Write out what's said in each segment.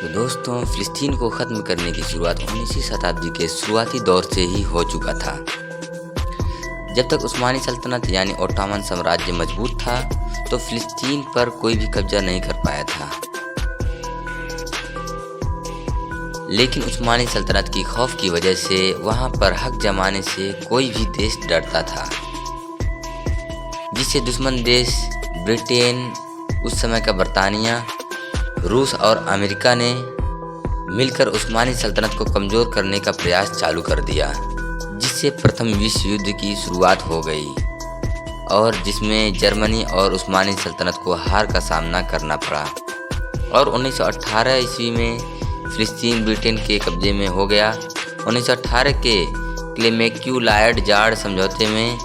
तो दोस्तों, फ़िलिस्तीन को ख़त्म करने की शुरुआत 19वीं शताब्दी के शुरुआती दौर से ही हो चुका था। जब तक उस्मानी सल्तनत यानी ओटोमन साम्राज्य मजबूत था, तो फ़िलिस्तीन पर कोई भी कब्जा नहीं कर पाया था। लेकिन उस्मानी सल्तनत की खौफ की वजह से वहाँ पर हक जमाने से कोई भी देश डरता था, जिससे दुश्मन देश ब्रिटेन, उस समय का बरतानिया, रूस और अमेरिका ने मिलकर उस्मानी सल्तनत को कमज़ोर करने का प्रयास चालू कर दिया, जिससे प्रथम विश्व युद्ध की शुरुआत हो गई और जिसमें जर्मनी और उस्मानी सल्तनत को हार का सामना करना पड़ा। और 1918 ईस्वी में फ़िलिस्तीन ब्रिटेन के कब्जे में हो गया। 1918 के क्लेमेक्यूलायड जार्ड समझौते में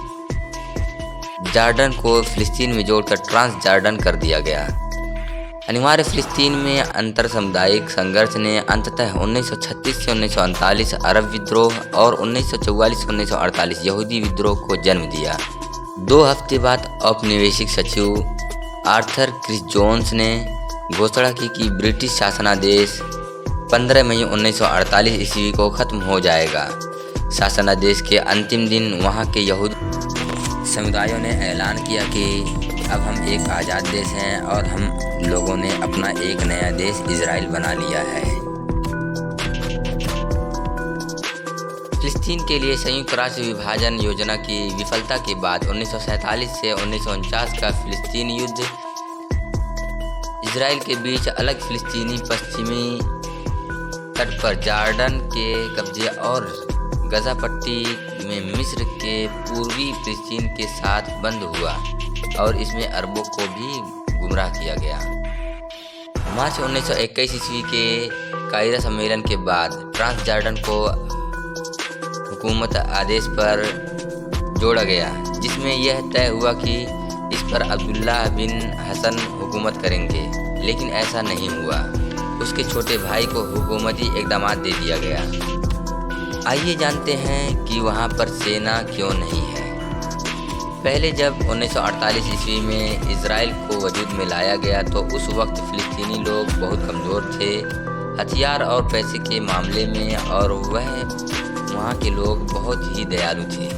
जॉर्डन को फ़िलिस्तीन में जोड़कर ट्रांस जॉर्डन कर दिया गया। अनिवार्य फ़िलिस्तीन में अंतर सामुदायिक संघर्ष ने अंततः 1936 से 1939 अरब विद्रोह और 1944 से 1948 यहूदी विद्रोह को जन्म दिया। 2 हफ्ते बाद औपनिवेशिक सचिव आर्थर क्रिस जोन्स ने घोषणा की कि ब्रिटिश शासनादेश 15 मई 1948 ईस्वी को ख़त्म हो जाएगा। शासनादेश के अंतिम दिन वहाँ के यहूदी समुदायों ने ऐलान किया कि अब हम एक आज़ाद देश हैं और हम लोगों ने अपना एक नया देश इजराइल बना लिया है। फ़िलिस्तीन के लिए संयुक्त राष्ट्र विभाजन योजना की विफलता के बाद 1947 से 1949 का फ़िलिस्तीन युद्ध इजराइल के बीच अलग फ़िलिस्तीनी पश्चिमी तट पर जॉर्डन के कब्जे और गजा पट्टी में मिस्र के पूर्वी फ़िलिस्तीन के साथ बंद हुआ और इसमें अरबों को भी गुमराह किया गया। मार्च 1921 ईस्वी के कायरा सम्मेलन के बाद ट्रांस जॉर्डन को हुकूमत आदेश पर जोड़ा गया, जिसमें यह तय हुआ कि इस पर अब्दुल्लाह बिन हसन हुकूमत करेंगे, लेकिन ऐसा नहीं हुआ। उसके छोटे भाई को हुकूमती इक़दामात दे दिया गया। आइए जानते हैं कि वहाँ पर सेना क्यों नहीं है। पहले जब 1948 ईस्वी में इजराइल को वजूद में लाया गया तो उस वक्त फ़िलिस्तीनी लोग बहुत कमज़ोर थे हथियार और पैसे के मामले में, और वहाँ के लोग बहुत ही दयालु थे।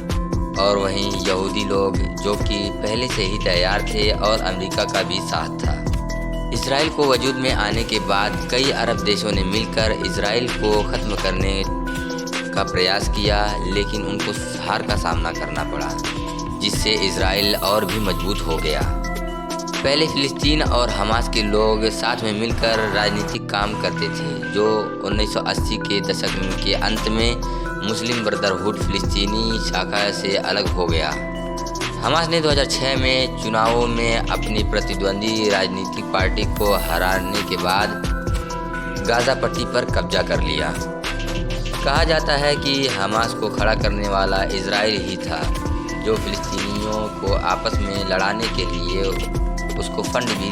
और वहीं यहूदी लोग जो कि पहले से ही तैयार थे और अमेरिका का भी साथ था। इजराइल को वजूद में आने के बाद कई अरब देशों ने मिलकर इजराइल को ख़त्म करने का प्रयास किया, लेकिन उनको हार का सामना करना पड़ा, जिससे इजराइल और भी मजबूत हो गया। पहले फ़िलिस्तीन और हमास के लोग साथ में मिलकर राजनीतिक काम करते थे, जो 1980 के दशक के अंत में मुस्लिम ब्रदरहुड फ़िलिस्तीनी शाखा से अलग हो गया। हमास ने 2006 में चुनावों में अपनी प्रतिद्वंदी राजनीतिक पार्टी को हराने के बाद गाज़ा पट्टी पर कब्जा कर लिया। कहा जाता है कि हमास को खड़ा करने वाला इजराइल ही था, जो फ़िलिस्तीनियों को आपस में लड़ाने के लिए उसको फंड भी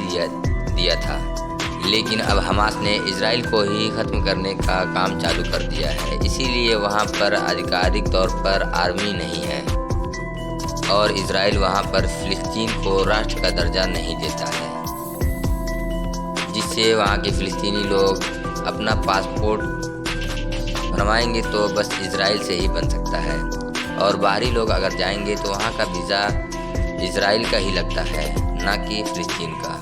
दिया था। लेकिन अब हमास ने इजराइल को ही ख़त्म करने का काम चालू कर दिया है, इसीलिए वहाँ पर आधिकारिक तौर पर आर्मी नहीं है और इजराइल वहाँ पर फ़िलिस्तीन को राष्ट्र का दर्जा नहीं देता है, जिससे वहाँ के फ़िलिस्तीनी लोग अपना पासपोर्ट बनवाएंगे तो बस इजराइल से ही बन सकता है, और बाहरी लोग अगर जाएंगे तो वहाँ का वीज़ा इजराइल का ही लगता है, ना कि फ़िलिस्तीन का।